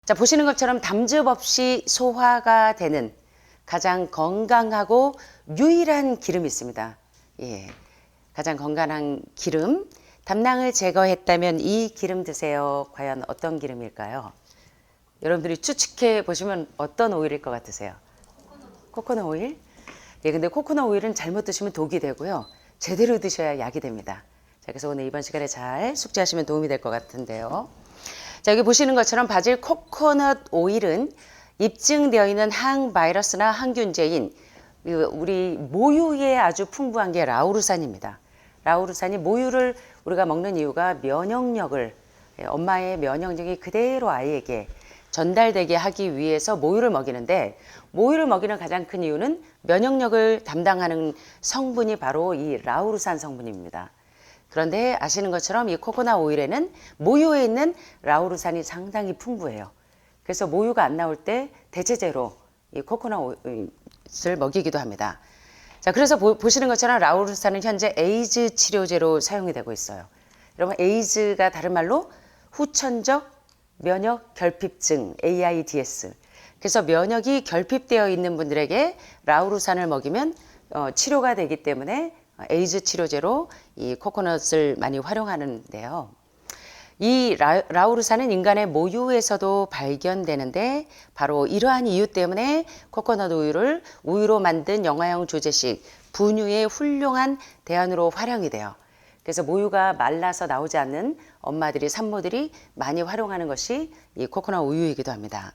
자, 보시는 것처럼 담즙 없이 소화가 되는 가장 건강하고 유일한 기름이 있습니다. 예, 가장 건강한 기름, 담낭을 제거했다면 이 기름 드세요. 과연 어떤 기름일까요? 여러분들이 추측해 보시면 어떤 오일일 것 같으세요? 코코넛 오일? 예, 근데 코코넛 오일은 잘못 드시면 독이 되고요. 제대로 드셔야 약이 됩니다. 자, 그래서 오늘 이번 시간에 잘 숙지하시면 도움이 될 것 같은데요. 자, 여기 보시는 것처럼 바질 코코넛 오일은 입증되어 있는 항바이러스나 항균제인 우리 모유에 아주 풍부한 게 라우르산입니다. 라우르산이 모유를 우리가 먹는 이유가 면역력을, 엄마의 면역력이 그대로 아이에게 전달되게 하기 위해서 모유를 먹이는데, 모유를 먹이는 가장 큰 이유는 면역력을 담당하는 성분이 바로 이 라우르산 성분입니다. 그런데 아시는 것처럼 이 코코넛 오일에는 모유에 있는 라우르산이 상당히 풍부해요. 그래서 모유가 안 나올 때 대체제로 이 코코넛 오일을 먹이기도 합니다. 자, 그래서 보시는 것처럼 라우르산은 현재 에이즈 치료제로 사용이 되고 있어요. 여러분, 에이즈가 다른 말로 후천적 면역 결핍증, AIDS. 그래서 면역이 결핍되어 있는 분들에게 라우르산을 먹이면 치료가 되기 때문에 에이즈 치료제로 이 코코넛을 많이 활용하는데요. 이 라우르산은 인간의 모유에서도 발견되는데, 바로 이러한 이유 때문에 코코넛 우유를 우유로 만든 영화형 조제식 분유의 훌륭한 대안으로 활용이 돼요. 그래서 모유가 말라서 나오지 않는 엄마들이, 산모들이 많이 활용하는 것이 이 코코넛 우유이기도 합니다.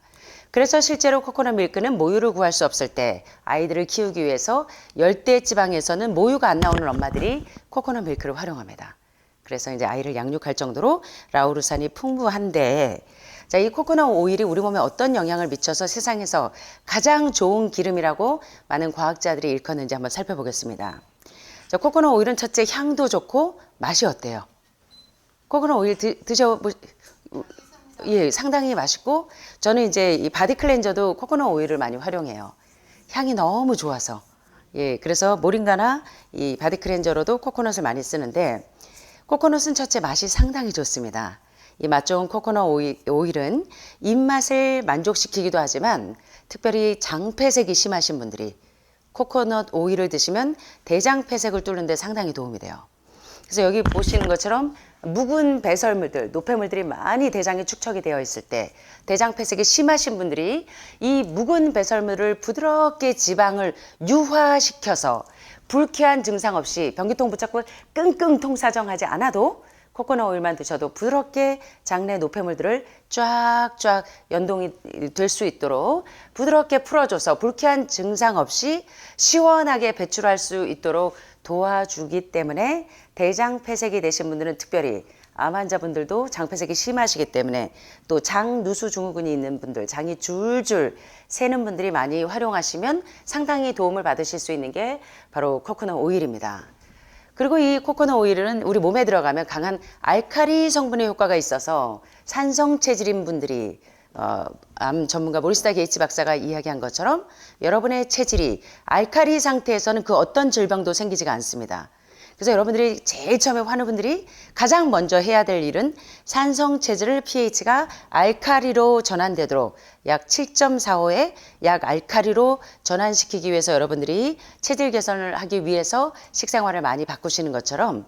그래서 실제로 코코넛 밀크는 모유를 구할 수 없을 때 아이들을 키우기 위해서 열대 지방에서는 모유가 안 나오는 엄마들이 코코넛 밀크를 활용합니다. 그래서 이제 아이를 양육할 정도로 라우르산이 풍부한데, 자, 이 코코넛 오일이 우리 몸에 어떤 영향을 미쳐서 세상에서 가장 좋은 기름이라고 많은 과학자들이 일컫는지 한번 살펴보겠습니다. 자, 코코넛 오일은 첫째 향도 좋고 맛이 어때요? 코코넛 오일 예, 상당히 맛있고, 저는 이제 이 바디 클렌저도 코코넛 오일을 많이 활용해요. 향이 너무 좋아서. 예, 그래서 모링가나 이 바디 클렌저로도 코코넛을 많이 쓰는데, 코코넛은 첫째 맛이 상당히 좋습니다. 이 맛 좋은 코코넛 오일은 입맛을 만족시키기도 하지만, 특별히 장폐색이 심하신 분들이 코코넛 오일을 드시면 대장 폐색을 뚫는 데 상당히 도움이 돼요. 그래서 여기 보시는 것처럼 묵은 배설물들, 노폐물들이 많이 대장에 축적이 되어 있을 때, 대장 폐색이 심하신 분들이 이 묵은 배설물을 부드럽게 지방을 유화시켜서 불쾌한 증상 없이 변기통 붙잡고 끙끙 통사정하지 않아도 코코넛 오일만 드셔도 부드럽게 장내 노폐물들을 쫙쫙 연동이 될 수 있도록 부드럽게 풀어줘서 불쾌한 증상 없이 시원하게 배출할 수 있도록 도와주기 때문에, 대장 폐색이 되신 분들은, 특별히 암 환자분들도 장폐색이 심하시기 때문에, 또 장 누수 증후군이 있는 분들, 장이 줄줄 새는 분들이 많이 활용하시면 상당히 도움을 받으실 수 있는 게 바로 코코넛 오일입니다. 그리고 이 코코넛 오일은 우리 몸에 들어가면 강한 알칼리 성분의 효과가 있어서 산성 체질인 분들이, 암 전문가 모리스타 게이츠 박사가 이야기한 것처럼 여러분의 체질이 알칼리 상태에서는 그 어떤 질병도 생기지가 않습니다. 그래서 여러분들이 제일 처음에 환우분들이 가장 먼저 해야 될 일은 산성 체질을 pH가 알칼리로 전환되도록 약 7.45의 약 알칼리로 전환시키기 위해서 여러분들이 체질 개선을 하기 위해서 식생활을 많이 바꾸시는 것처럼,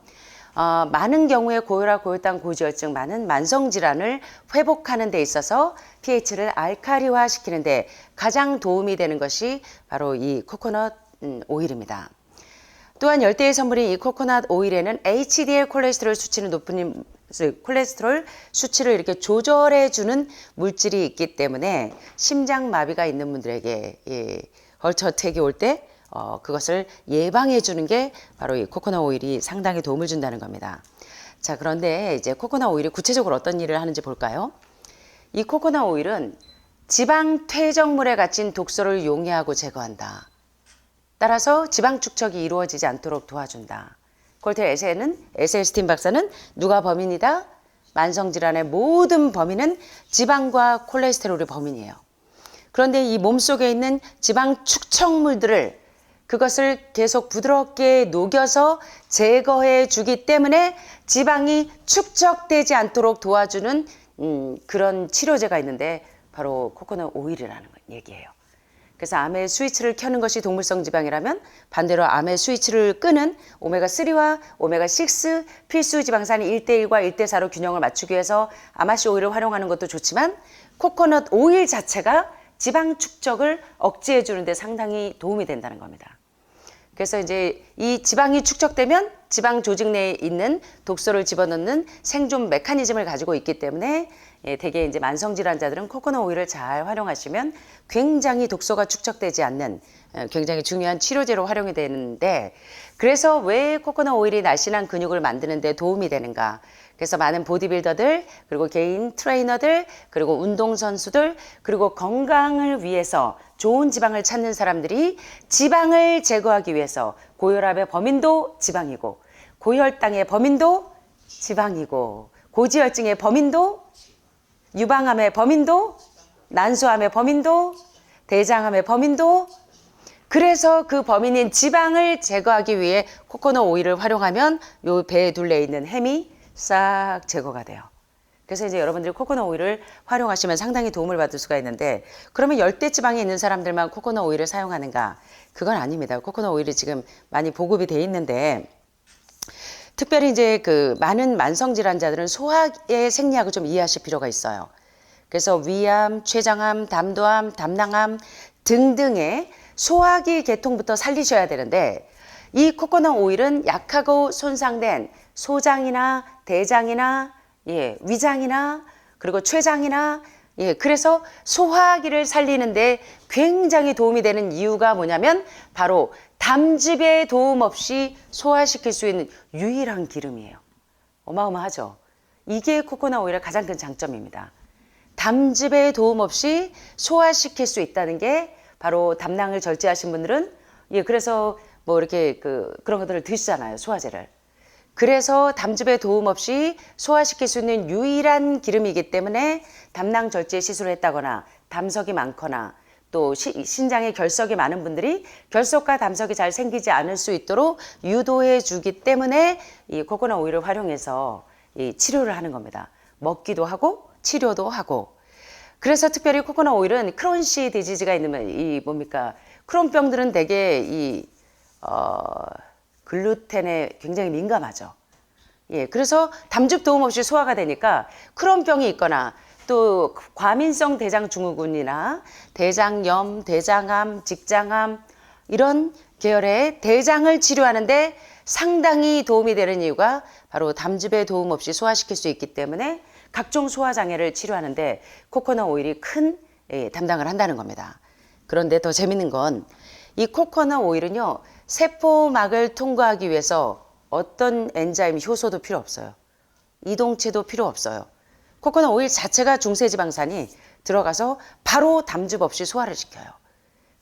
많은 경우에 고혈압, 고혈당, 고지혈증, 많은 만성질환을 회복하는 데 있어서 pH를 알칼리화 시키는 데 가장 도움이 되는 것이 바로 이 코코넛 오일입니다. 또한 열대의 성분인 이 코코넛 오일에는 HDL 콜레스테롤 수치는 높은 콜레스테롤 수치를 이렇게 조절해주는 물질이 있기 때문에 심장마비가 있는 분들에게 헐처택이 올 때 그것을 예방해 주는 게 바로 이 코코넛 오일이 상당히 도움을 준다는 겁니다. 자, 그런데 이제 코코넛 오일이 구체적으로 어떤 일을 하는지 볼까요? 이 코코넛 오일은 지방 퇴적물에 갇힌 독소를 용해하고 제거한다. 따라서 지방 축적이 이루어지지 않도록 도와준다. 콜텔 에셀스틴 박사는 누가 범인이다? 만성질환의 모든 범인은 지방과 콜레스테롤이 범인이에요. 그런데 이 몸속에 있는 지방 축적물들을 그것을 계속 부드럽게 녹여서 제거해 주기 때문에 지방이 축적되지 않도록 도와주는 그런 치료제가 있는데 바로 코코넛 오일이라는 얘기예요. 그래서 암의 스위치를 켜는 것이 동물성 지방이라면 반대로 암의 스위치를 끄는 오메가3와 오메가6 필수 지방산이 1대1과 1대4로 균형을 맞추기 위해서 아마씨 오일을 활용하는 것도 좋지만 코코넛 오일 자체가 지방 축적을 억제해 주는데 상당히 도움이 된다는 겁니다. 그래서 이제 이 지방이 축적되면 지방 조직 내에 있는 독소를 집어넣는 생존 메커니즘을 가지고 있기 때문에 대개 이제 만성 질환자들은 코코넛 오일을 잘 활용하시면 굉장히 독소가 축적되지 않는 굉장히 중요한 치료제로 활용이 되는데, 그래서 왜 코코넛 오일이 날씬한 근육을 만드는 데 도움이 되는가? 그래서 많은 보디빌더들, 그리고 개인 트레이너들, 그리고 운동선수들, 그리고 건강을 위해서 좋은 지방을 찾는 사람들이 지방을 제거하기 위해서 고혈압의 범인도 지방이고, 고혈당의 범인도 지방이고, 고지혈증의 범인도, 유방암의 범인도, 난소암의 범인도, 대장암의 범인도, 그래서 그 범인인 지방을 제거하기 위해 코코넛 오일을 활용하면 요 배 둘레에 있는 햄이 싹 제거가 돼요. 그래서 이제 여러분들이 코코넛 오일을 활용하시면 상당히 도움을 받을 수가 있는데, 그러면 열대지방에 있는 사람들만 코코넛 오일을 사용하는가? 그건 아닙니다. 코코넛 오일이 지금 많이 보급이 돼 있는데, 특별히 이제 그 많은 만성 질환자들은 소화의 생리학을 좀 이해하실 필요가 있어요. 그래서 위암, 췌장암, 담도암, 담낭암 등등의 소화기 계통부터 살리셔야 되는데, 이 코코넛 오일은 약하고 손상된 소장이나 대장이나 위장이나 그리고 췌장이나 그래서 소화기를 살리는데 굉장히 도움이 되는 이유가 뭐냐면 바로 담즙의 도움 없이 소화시킬 수 있는 유일한 기름이에요. 어마어마하죠. 이게 코코넛 오일의 가장 큰 장점입니다. 담즙의 도움 없이 소화시킬 수 있다는 게 바로 담낭을 절제하신 분들은 그래서 뭐 이렇게 그런 것들을 드시잖아요. 소화제를. 그래서 담즙의 도움 없이 소화시킬 수 있는 유일한 기름이기 때문에 담낭 절제 시술을 했다거나 담석이 많거나 또 신장에 결석이 많은 분들이 결석과 담석이 잘 생기지 않을 수 있도록 유도해 주기 때문에 이 코코넛 오일을 활용해서 이 치료를 하는 겁니다. 먹기도 하고 치료도 하고. 그래서 특별히 코코넛 오일은 크론시 디지즈가 있는 이 뭡니까? 크론병들은 대개 이 글루텐에 굉장히 민감하죠. 그래서 담즙 도움 없이 소화가 되니까 크론병이 있거나 또 과민성 대장증후군이나 대장염, 대장암, 직장암 이런 계열의 대장을 치료하는데 상당히 도움이 되는 이유가 바로 담즙의 도움 없이 소화시킬 수 있기 때문에 각종 소화장애를 치료하는데 코코넛 오일이 큰 담당을 한다는 겁니다. 그런데 더 재밌는 건 이 코코넛 오일은요, 세포막을 통과하기 위해서 어떤 엔자임 효소도 필요 없어요. 이동체도 필요 없어요. 코코넛 오일 자체가 중세지방산이 들어가서 바로 담즙 없이 소화를 시켜요.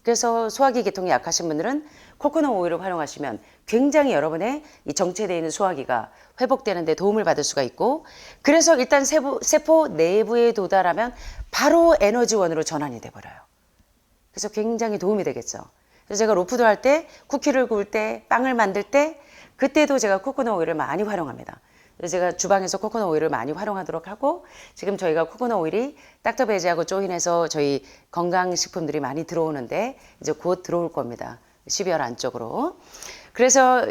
그래서 소화기 계통이 약하신 분들은 코코넛 오일을 활용하시면 굉장히 여러분의 이 정체되어 있는 소화기가 회복되는 데 도움을 받을 수가 있고, 그래서 일단 세포 내부에 도달하면 바로 에너지원으로 전환이 돼버려요. 그래서 굉장히 도움이 되겠죠. 그래서 제가 로프도 할 때, 쿠키를 구울 때, 빵을 만들 때 그때도 제가 코코넛 오일을 많이 활용합니다. 그래서 제가 주방에서 코코넛 오일을 많이 활용하도록 하고, 지금 저희가 코코넛 오일이 닥터 베지하고 조인해서 저희 건강식품들이 많이 들어오는데 이제 곧 들어올 겁니다. 12월 안쪽으로. 그래서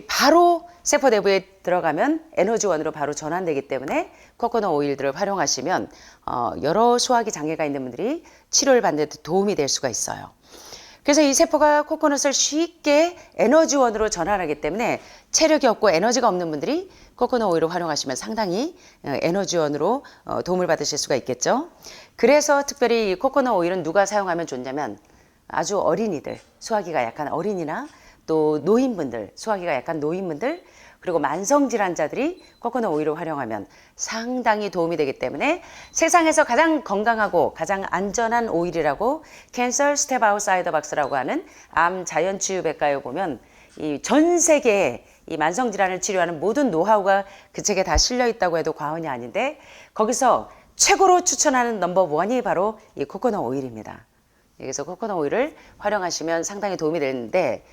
바로 세포 내부에 들어가면 에너지원으로 바로 전환되기 때문에 코코넛 오일들을 활용하시면 여러 소화기 장애가 있는 분들이 치료를 받는 데 도움이 될 수가 있어요. 그래서 이 세포가 코코넛을 쉽게 에너지원으로 전환하기 때문에 체력이 없고 에너지가 없는 분들이 코코넛 오일을 활용하시면 상당히 에너지원으로 도움을 받으실 수가 있겠죠. 그래서 특별히 이 코코넛 오일은 누가 사용하면 좋냐면 아주 어린이들, 소화기가 약한 어린이나 또 노인분들, 소화기가 약한 노인분들, 그리고 만성질환자들이 코코넛 오일을 활용하면 상당히 도움이 되기 때문에 세상에서 가장 건강하고 가장 안전한 오일이라고 캔서 스텝 아웃사이더 박스라고 하는 암 자연치유백과에 보면 이 전 세계에 이 만성질환을 치료하는 모든 노하우가 그 책에 다 실려 있다고 해도 과언이 아닌데, 거기서 최고로 추천하는 넘버 원이 바로 이 코코넛 오일입니다. 그래서 코코넛 오일을 활용하시면 상당히 도움이 되는데,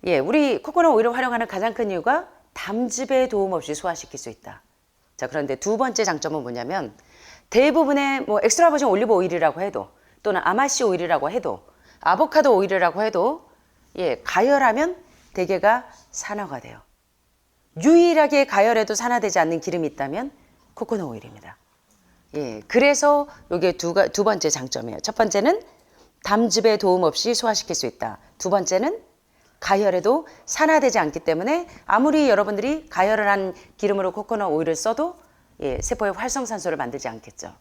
예, 우리 코코넛 오일을 활용하는 가장 큰 이유가 담즙에 도움 없이 소화시킬 수 있다. 자, 그런데 두 번째 장점은 뭐냐면, 대부분의 뭐 엑스트라 버진 올리브 오일이라고 해도, 또는 아마씨 오일이라고 해도, 아보카도 오일이라고 해도, 예, 가열하면 대개가 산화가 돼요. 유일하게 가열해도 산화되지 않는 기름이 있다면 코코넛 오일입니다. 예, 그래서 이게 두 번째 장점이에요. 첫 번째는 담즙에 도움 없이 소화시킬 수 있다. 두 번째는 가열해도 산화되지 않기 때문에 아무리 여러분들이 가열을 한 기름으로 코코넛 오일을 써도, 예, 세포에 활성산소를 만들지 않겠죠.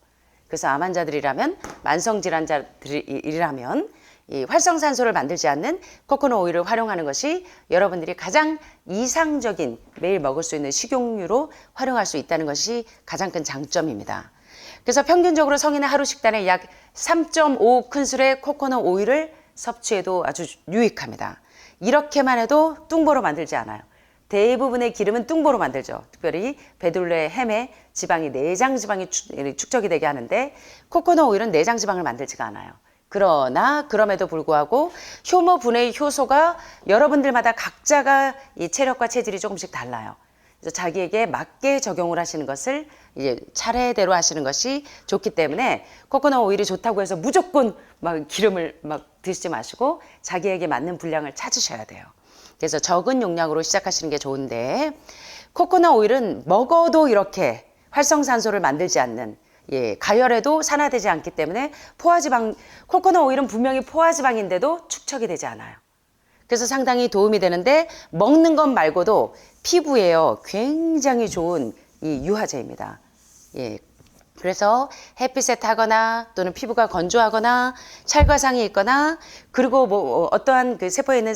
그래서 암 환자들이라면, 만성 질환자들이라면 이 활성산소를 만들지 않는 코코넛 오일을 활용하는 것이 여러분들이 가장 이상적인 매일 먹을 수 있는 식용유로 활용할 수 있다는 것이 가장 큰 장점입니다. 그래서 평균적으로 성인의 하루 식단에 약 3.5 큰술의 코코넛 오일을 섭취해도 아주 유익합니다. 이렇게만 해도 뚱보로 만들지 않아요. 대부분의 기름은 뚱보로 만들죠. 특별히 배둘레 햄에 지방이, 내장 지방이 축적이 되게 하는데, 코코넛 오일은 내장 지방을 만들지가 않아요. 그러나 그럼에도 불구하고 효모 분해 효소가 여러분들마다 각자가 이 체력과 체질이 조금씩 달라요. 그래서 자기에게 맞게 적용을 하시는 것을 이제 차례대로 하시는 것이 좋기 때문에, 코코넛 오일이 좋다고 해서 무조건 막 기름을 막 드시지 마시고 자기에게 맞는 분량을 찾으셔야 돼요. 그래서 적은 용량으로 시작하시는 게 좋은데, 코코넛 오일은 먹어도 이렇게 활성산소를 만들지 않는, 예, 가열해도 산화되지 않기 때문에 포화지방, 코코넛 오일은 분명히 포화지방인데도 축적이 되지 않아요. 그래서 상당히 도움이 되는데, 먹는 것 말고도 피부에요, 굉장히 좋은 이 유화제입니다. 예, 그래서 햇빛에 타거나 또는 피부가 건조하거나 찰과상이 있거나, 그리고 뭐 어떠한 그 세포에 있는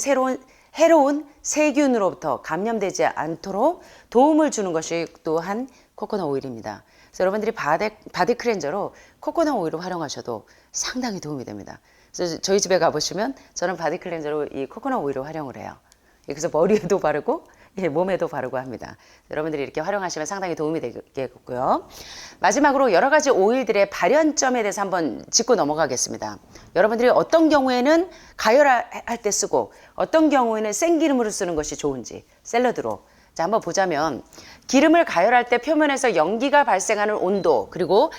해로운 세균으로부터 감염되지 않도록 도움을 주는 것이 또한 코코넛 오일입니다. 그래서 여러분들이 바디 클렌저로 코코넛 오일을 활용하셔도 상당히 도움이 됩니다. 그래서 저희 집에 가보시면 저는 바디 클렌저로 이 코코넛 오일을 활용을 해요. 그래서 머리에도 바르고, 예, 몸에도 바르고 합니다. 여러분들이 이렇게 활용하시면 상당히 도움이 되겠고요. 마지막으로 여러 가지 오일들의 발연점에 대해서 한번 짚고 넘어가겠습니다. 여러분들이 어떤 경우에는 가열할 때 쓰고 어떤 경우에는 생기름으로 쓰는 것이 좋은지, 샐러드로. 자, 한번 보자면, 기름을 가열할 때 표면에서 연기가 발생하는 온도, 그리고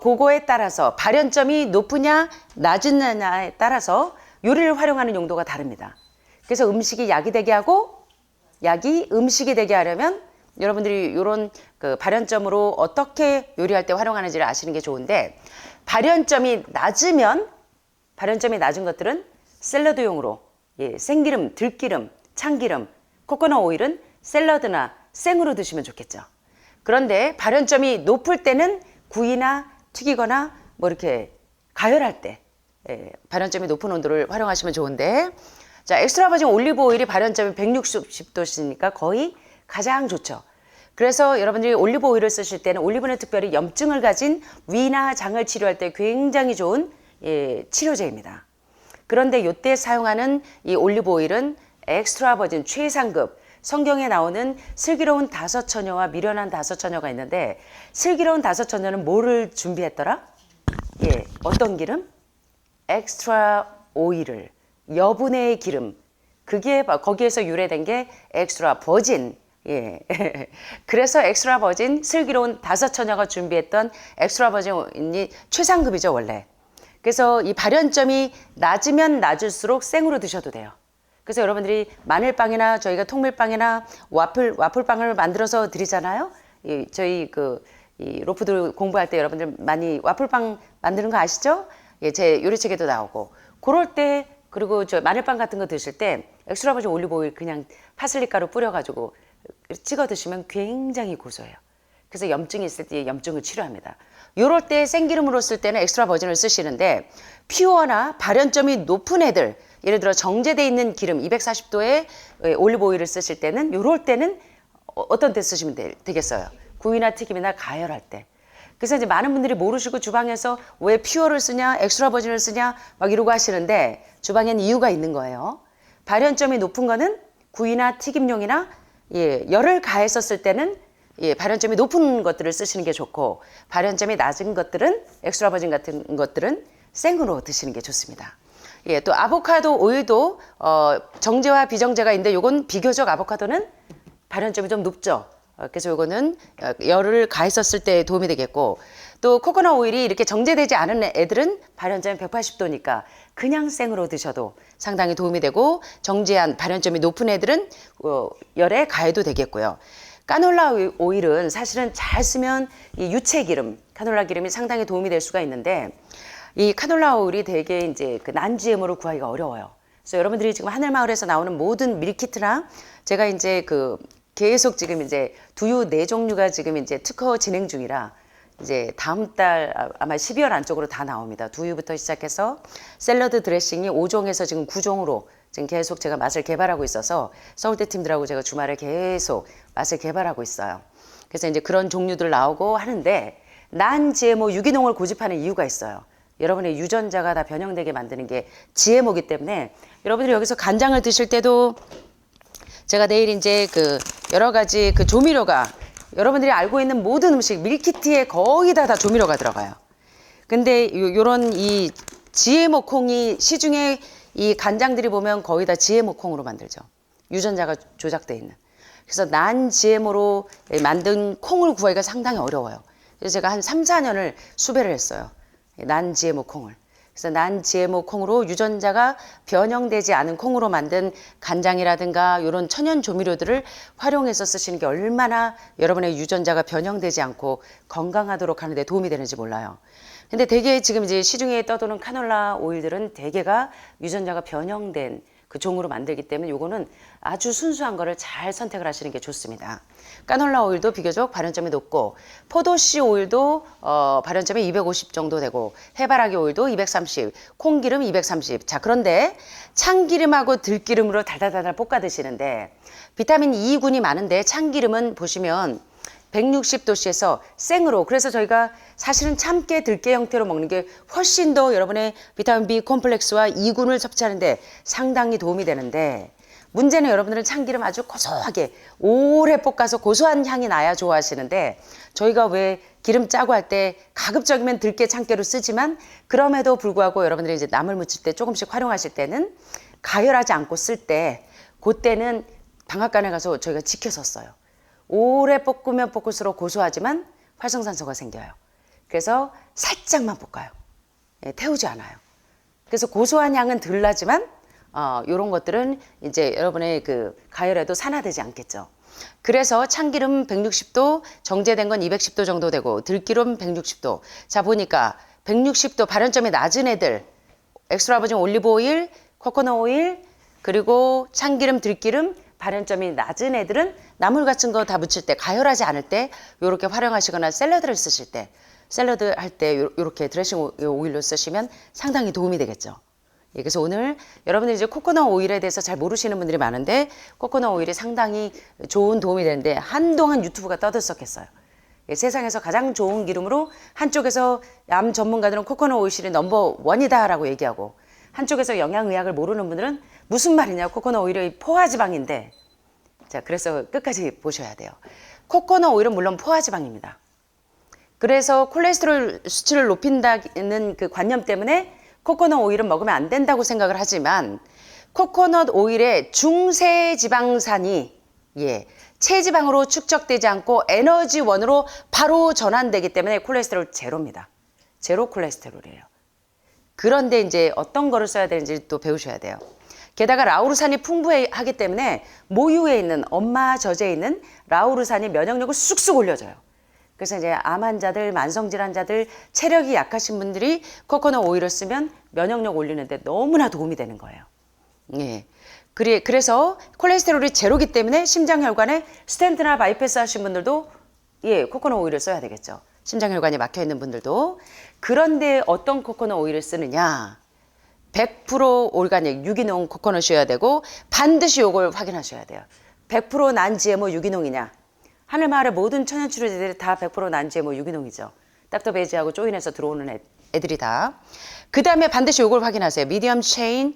그거에 따라서 발연점이 높으냐 낮으냐에 따라서 요리를 활용하는 용도가 다릅니다. 그래서 음식이 약이 되게 하고 약이 음식이 되게 하려면 여러분들이 이런 그 발연점으로 어떻게 요리할 때 활용하는지를 아시는 게 좋은데, 발연점이 낮은 것들은 샐러드용으로, 예, 생기름, 들기름, 참기름, 코코넛 오일은 샐러드나 생으로 드시면 좋겠죠. 그런데 발연점이 높을 때는 구이나 튀기거나 뭐 이렇게 가열할 때, 예, 발연점이 높은 온도를 활용하시면 좋은데, 자, 엑스트라 버진 올리브 오일이 발연점이 160도씨니까 거의 가장 좋죠. 그래서 여러분들이 올리브 오일을 쓰실 때는, 올리브는 특별히 염증을 가진 위나 장을 치료할 때 굉장히 좋은, 예, 치료제입니다. 그런데 이때 사용하는 이 올리브 오일은 엑스트라 버진 최상급, 성경에 나오는 슬기로운 다섯 처녀와 미련한 다섯 처녀가 있는데, 슬기로운 다섯 처녀는 뭐를 준비했더라? 예, 어떤 기름? 엑스트라 오일을, 여분의 기름, 그게 거기에서 유래된 게 엑스트라 버진. 예. 그래서 엑스트라 버진, 슬기로운 다섯 처녀가 준비했던 엑스트라 버진이 최상급이죠, 원래. 그래서 이 발연점이 낮으면 낮을수록 생으로 드셔도 돼요. 그래서 여러분들이 마늘빵이나 저희가 통밀빵이나 와플빵을 만들어서 드리잖아요. 저희 이 로프들 공부할 때 여러분들 많이 와플빵 만드는 거 아시죠? 예, 제 요리책에도 나오고. 그럴 때, 그리고 저 마늘빵 같은 거 드실 때 엑스트라 버진 올리브 오일 그냥 파슬리 가루 뿌려가지고 찍어 드시면 굉장히 고소해요. 그래서 염증이 있을 때 염증을 치료합니다. 요럴 때 생기름으로 쓸 때는 엑스트라 버진을 쓰시는데, 퓨어나 발연점이 높은 애들, 예를 들어 정제되어 있는 기름 240도의 올리브 오일을 쓰실 때는, 요럴 때는 어떤 때 쓰시면 되겠어요? 구이나 튀김이나 가열할 때. 그래서 이제 많은 분들이 모르시고 주방에서 왜 퓨어를 쓰냐, 엑스트라 버진을 쓰냐 막 이러고 하시는데, 주방에는 이유가 있는 거예요. 발연점이 높은 거는 구이나 튀김용이나, 예, 열을 가했었을 때는, 예, 발연점이 높은 것들을 쓰시는 게 좋고, 발연점이 낮은 것들은, 엑스트라 버진 같은 것들은 생으로 드시는 게 좋습니다. 예, 또 아보카도 오일도 정제와 비정제가 있는데 요건 비교적 아보카도는 발연점이 좀 높죠. 그래서 요거는 열을 가했었을 때 도움이 되겠고, 또 코코넛 오일이 이렇게 정제되지 않은 애들은 발연점이 180도니까 그냥 생으로 드셔도 상당히 도움이 되고, 정제한 발연점이 높은 애들은 열에 가해도 되겠고요. 카놀라 오일은 사실은 잘 쓰면 이 유채 기름, 카놀라 기름이 상당히 도움이 될 수가 있는데, 이 카놀라 오일이 되게 이제 그 난GMO로 구하기가 어려워요. 그래서 여러분들이 지금 하늘마을에서 나오는 모든 밀키트나 제가 이제 계속 지금 이제 두유 4종류가 지금 이제 특허 진행 중이라 이제 다음 달 아마 12월 안쪽으로 다 나옵니다. 두유부터 시작해서 샐러드 드레싱이 5종에서 지금 9종으로 지금 계속 제가 맛을 개발하고 있어서 서울대 팀들하고 제가 주말에 계속 맛을 개발하고 있어요. 그래서 이제 그런 종류들 나오고 하는데, 난GMO 유기농을 고집하는 이유가 있어요. 여러분의 유전자가 다 변형되게 만드는 게 GMO이기 때문에, 여러분들이 여기서 간장을 드실 때도 제가 내일 이제 여러 가지 조미료가, 여러분들이 알고 있는 모든 음식 밀키트에 거의 다 조미료가 들어가요. 근데 요런 이 GMO 콩이, 시중에 이 간장들이 보면 거의 다 GMO 콩으로 만들죠. 유전자가 조작되어 있는. 그래서 난GMO로 만든 콩을 구하기가 상당히 어려워요. 그래서 제가 한 3, 4년을 수배를 했어요. 난GMO 콩을. 그래서 난GMO 콩으로, 유전자가 변형되지 않은 콩으로 만든 간장이라든가 이런 천연 조미료들을 활용해서 쓰시는 게 얼마나 여러분의 유전자가 변형되지 않고 건강하도록 하는 데 도움이 되는지 몰라요. 근데 대개 지금 이제 시중에 떠도는 카놀라 오일들은 대개가 유전자가 변형된 그 종으로 만들기 때문에 요거는 아주 순수한 거를 잘 선택을 하시는 게 좋습니다. 카놀라 오일도 비교적 발연점이 높고, 포도씨 오일도 발연점이 250 정도 되고, 해바라기 오일도 230, 콩기름 230. 자, 그런데 참기름하고 들기름으로 달달달달 볶아 드시는데 비타민 E군이 많은데, 참기름은 보시면 160도씨에서 생으로, 그래서 저희가 사실은 참깨, 들깨 형태로 먹는 게 훨씬 더 여러분의 비타민 B 콤플렉스와 E군을 섭취하는데 상당히 도움이 되는데, 문제는 여러분들은 참기름 아주 고소하게 오래 볶아서 고소한 향이 나야 좋아하시는데, 저희가 왜 기름 짜고 할 때 가급적이면 들깨, 참깨로 쓰지만, 그럼에도 불구하고 여러분들이 이제 나물 무칠 때 조금씩 활용하실 때는 가열하지 않고 쓸 때, 그때는 방앗간에 가서 저희가 지켜서 써요. 오래 볶으면 볶을수록 고소하지만 활성산소가 생겨요. 그래서 살짝만 볶아요. 예, 태우지 않아요. 그래서 고소한 향은 덜 나지만 요런 것들은 이제 여러분의 가열에도 산화되지 않겠죠. 그래서 참기름 160도, 정제된 건 210도 정도 되고, 들기름 160도. 자, 보니까 160도 발연점이 낮은 애들, 엑스트라 버진 올리브 오일, 코코넛 오일, 그리고 참기름, 들기름, 발연점이 낮은 애들은 나물 같은 거 다 무칠 때, 가열하지 않을 때 요렇게 활용하시거나, 샐러드를 쓰실 때, 샐러드 할 때 요렇게 드레싱 오일로 쓰시면 상당히 도움이 되겠죠. 예, 그래서 오늘 여러분들이 이제 코코넛 오일에 대해서 잘 모르시는 분들이 많은데, 코코넛 오일이 상당히 좋은 도움이 되는데, 한동안 유튜브가 떠들썩했어요. 예, 세상에서 가장 좋은 기름으로 한쪽에서 암 전문가들은 코코넛 오일이 넘버 원이다라고 얘기하고, 한쪽에서 영양의학을 모르는 분들은 무슨 말이냐, 코코넛 오일이 포화지방인데. 자, 그래서 끝까지 보셔야 돼요. 코코넛 오일은 물론 포화지방입니다. 그래서 콜레스테롤 수치를 높인다는 그 관념 때문에 코코넛 오일은 먹으면 안 된다고 생각을 하지만, 코코넛 오일의 중세 지방산이 체지방으로 축적되지 않고 에너지원으로 바로 전환되기 때문에 콜레스테롤 제로입니다. 제로 콜레스테롤이에요. 그런데 이제 어떤 거를 써야 되는지 또 배우셔야 돼요. 게다가 라우르산이 풍부하기 때문에 모유에 있는, 엄마 젖에 있는 라우르산이 면역력을 쑥쑥 올려줘요. 그래서 이제 암 환자들, 만성질환자들, 체력이 약하신 분들이 코코넛 오일을 쓰면 면역력 올리는데 너무나 도움이 되는 거예요. 예. 그래서 콜레스테롤이 제로기 때문에 심장혈관에 스텐트나 바이패스 하신 분들도 코코넛 오일을 써야 되겠죠. 심장혈관이 막혀 있는 분들도. 그런데 어떤 코코넛 오일을 쓰느냐? 100% 올가닉 유기농 코코넛이어야 되고, 반드시 요걸 확인하셔야 돼요. 100% 난GMO 유기농이냐? 하늘마을의 모든 천연치료제들이 다 100% 난GMO 유기농이죠. 닥터베이지하고 조인해서 들어오는 애들이 다. 그 다음에 반드시 요걸 확인하세요. 미디엄 체인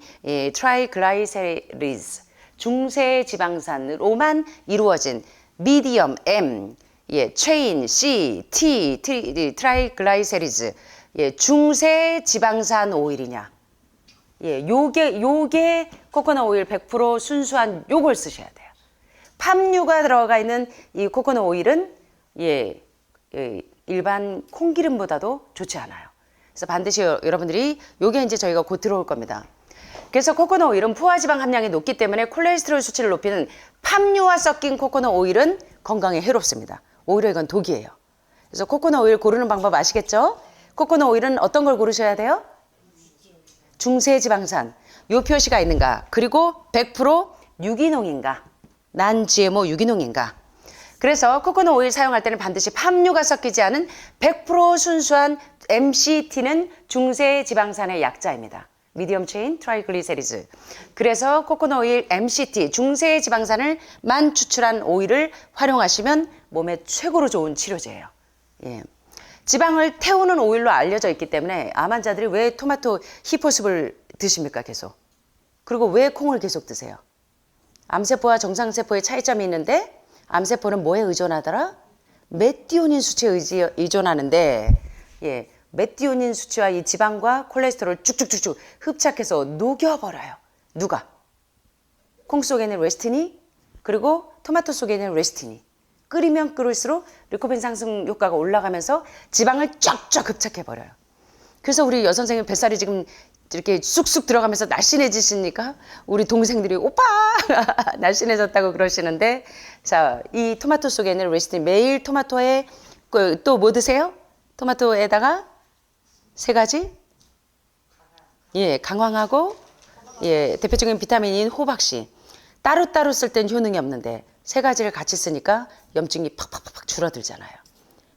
트라이글라이세리즈, 중세 지방산으로만 이루어진 미디엄 M, 체인 C, T 트라이글라이세리즈, 중세 지방산 오일이냐? 예, 요게 코코넛 오일 100% 순수한 요걸 쓰셔야 돼요. 팜유가 들어가 있는 이 코코넛 오일은 예, 일반 콩기름보다도 좋지 않아요. 그래서 반드시 여러분들이 요게 이제 저희가 곧 들어올 겁니다. 그래서 코코넛 오일은 포화지방 함량이 높기 때문에 콜레스테롤 수치를 높이는 팜유와 섞인 코코넛 오일은 건강에 해롭습니다. 오히려 이건 독이에요. 그래서 코코넛 오일 고르는 방법 아시겠죠? 코코넛 오일은 어떤 걸 고르셔야 돼요? 중세지방산. 요 표시가 있는가? 그리고 100% 유기농인가? 난 GMO 유기농인가? 그래서 코코넛 오일 사용할 때는 반드시 팜유가 섞이지 않은 100% 순수한 MCT는 중세지방산의 약자입니다. 미디엄 체인 트라이글리세리드. 그래서 코코넛 오일 MCT 중세지방산을만 추출한 오일을 활용하시면 몸에 최고로 좋은 치료제예요. 예. 지방을 태우는 오일로 알려져 있기 때문에 암 환자들이 왜 토마토 히포습을 드십니까 계속? 그리고 왜 콩을 계속 드세요? 암세포와 정상세포의 차이점이 있는데 암세포는 뭐에 의존하더라? 메티오닌 수치에 의존하는데 예, 메티오닌 수치와 이 지방과 콜레스테롤을 쭉쭉쭉쭉 흡착해서 녹여버려요. 누가? 콩 속에 있는 레스틴이 그리고 토마토 속에 있는 레스틴이 끓이면 끓을수록 리코펜 상승 효과가 올라가면서 지방을 쫙쫙 흡착해버려요. 그래서 우리 여선생님 뱃살이 지금 이렇게 쑥쑥 들어가면서 날씬해지시니까 우리 동생들이 오빠 날씬해졌다고 그러시는데 자, 이 토마토 속에 있는 레시틴 매일 토마토에 또 뭐 드세요? 토마토에다가 세 가지 예, 강황하고 예, 대표적인 비타민인 호박씨 따로따로 쓸 땐 효능이 없는데 세 가지를 같이 쓰니까 염증이 팍팍팍 줄어들잖아요.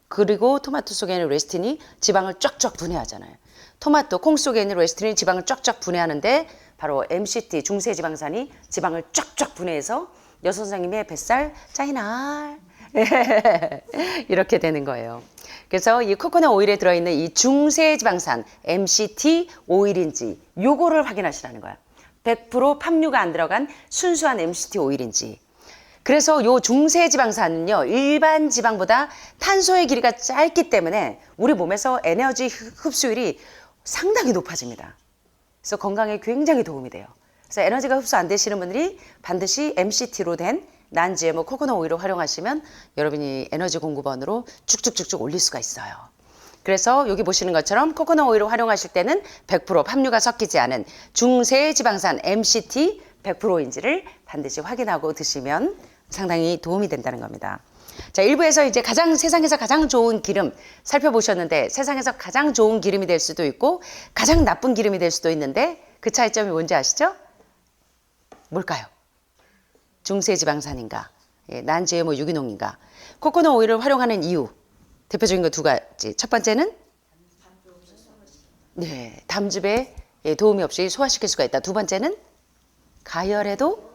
그리고 토마토 속에 있는 레시틴이 지방을 쫙쫙 분해하잖아요. 토마토, 콩 속에 있는 레시틴이 지방을 쫙쫙 분해하는데 바로 MCT, 중세지방산이 지방을 쫙쫙 분해해서 여선생님의 뱃살 짜이날 이렇게 되는 거예요. 그래서 이 코코넛 오일에 들어있는 이 중세지방산 MCT 오일인지 요거를 확인하시라는 거야. 100% 팜유가 안 들어간 순수한 MCT 오일인지. 그래서 요 중세지방산은요 일반 지방보다 탄소의 길이가 짧기 때문에 우리 몸에서 에너지 흡수율이 상당히 높아집니다. 그래서 건강에 굉장히 도움이 돼요. 그래서 에너지가 흡수 안 되시는 분들이 반드시 MCT로 된 난 GMO 코코넛 오일을 활용하시면 여러분이 에너지 공급원으로 쭉쭉쭉쭉 올릴 수가 있어요. 그래서 여기 보시는 것처럼 코코넛 오일을 활용하실 때는 100% 함유가 섞이지 않은 중세지방산 MCT 100%인지를 반드시 확인하고 드시면 상당히 도움이 된다는 겁니다. 자, 1부에서 이제 세상에서 가장 좋은 기름 살펴보셨는데 세상에서 가장 좋은 기름이 될 수도 있고 가장 나쁜 기름이 될 수도 있는데 그 차이점이 뭔지 아시죠? 뭘까요? 중세지방산인가? 예, 난 GMO 유기농인가? 코코넛 오일을 활용하는 이유 대표적인 거 두 가지. 첫 번째는 네, 담즙에 도움이 없이 소화시킬 수가 있다. 두 번째는 가열해도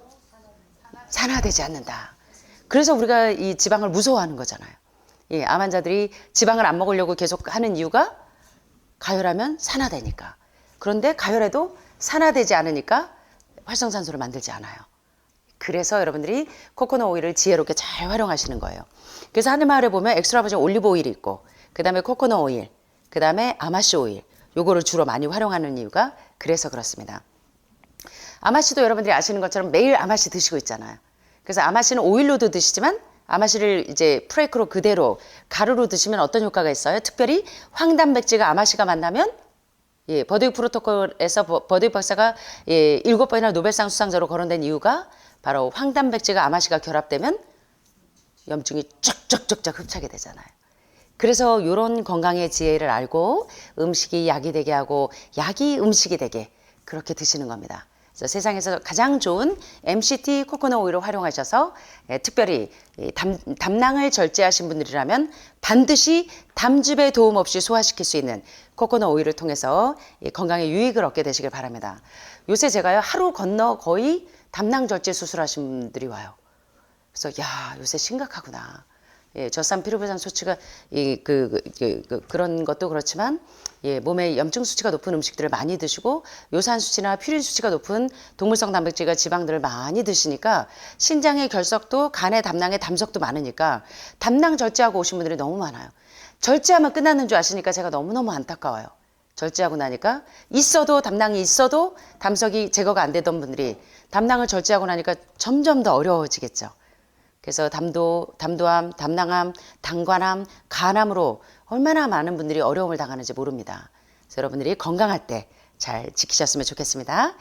산화되지 않는다. 그래서 우리가 이 지방을 무서워하는 거잖아요. 예, 암 환자들이 지방을 안 먹으려고 계속 하는 이유가 가열하면 산화되니까. 그런데 가열해도 산화되지 않으니까 활성산소를 만들지 않아요. 그래서 여러분들이 코코넛 오일을 지혜롭게 잘 활용하시는 거예요. 그래서 하늘마을에 보면 엑스트라 버진 올리브 오일이 있고 그 다음에 코코넛 오일, 그 다음에 아마씨 오일 요거를 주로 많이 활용하는 이유가 그래서 그렇습니다. 아마씨도 여러분들이 아시는 것처럼 매일 아마씨 드시고 있잖아요. 그래서 아마씨는 오일로도 드시지만 아마씨를 이제 프레이크로 그대로 가루로 드시면 어떤 효과가 있어요? 특별히 황단백질과 아마씨가 만나면 예, 버드윅 프로토콜에서 버드윅 박사가 7번이나 노벨상 수상자로 거론된 이유가 바로 황단백질과 아마씨가 결합되면 염증이 쫙쫙쫙쫙 흡착이 되잖아요. 그래서 이런 건강의 지혜를 알고 음식이 약이 되게 하고 약이 음식이 되게 그렇게 드시는 겁니다. 그래서 세상에서 가장 좋은 MCT 코코넛 오일을 활용하셔서 특별히 담낭을 절제하신 분들이라면 반드시 담즙에 도움 없이 소화시킬 수 있는 코코넛 오일을 통해서 건강에 유익을 얻게 되시길 바랍니다. 요새 제가요 하루 건너 거의 담낭 절제 수술하신 분들이 와요. 그래서 야 요새 심각하구나. 예, 젖산 피로불산 수치가 그런 것도 그렇지만 예, 몸에 염증 수치가 높은 음식들을 많이 드시고 요산 수치나 퓨린 수치가 높은 동물성 단백질과 지방들을 많이 드시니까 신장의 결석도 간의 담낭의 담석도 많으니까 담낭 절제하고 오신 분들이 너무 많아요. 절제하면 끝나는 줄 아시니까 제가 너무너무 안타까워요. 절제하고 나니까 있어도 담낭이 있어도 담석이 제거가 안 되던 분들이 담낭을 절제하고 나니까 점점 더 어려워지겠죠. 그래서 담도암, 담낭암, 당관암, 간암으로 얼마나 많은 분들이 어려움을 당하는지 모릅니다. 그래서 여러분들이 건강할 때 잘 지키셨으면 좋겠습니다.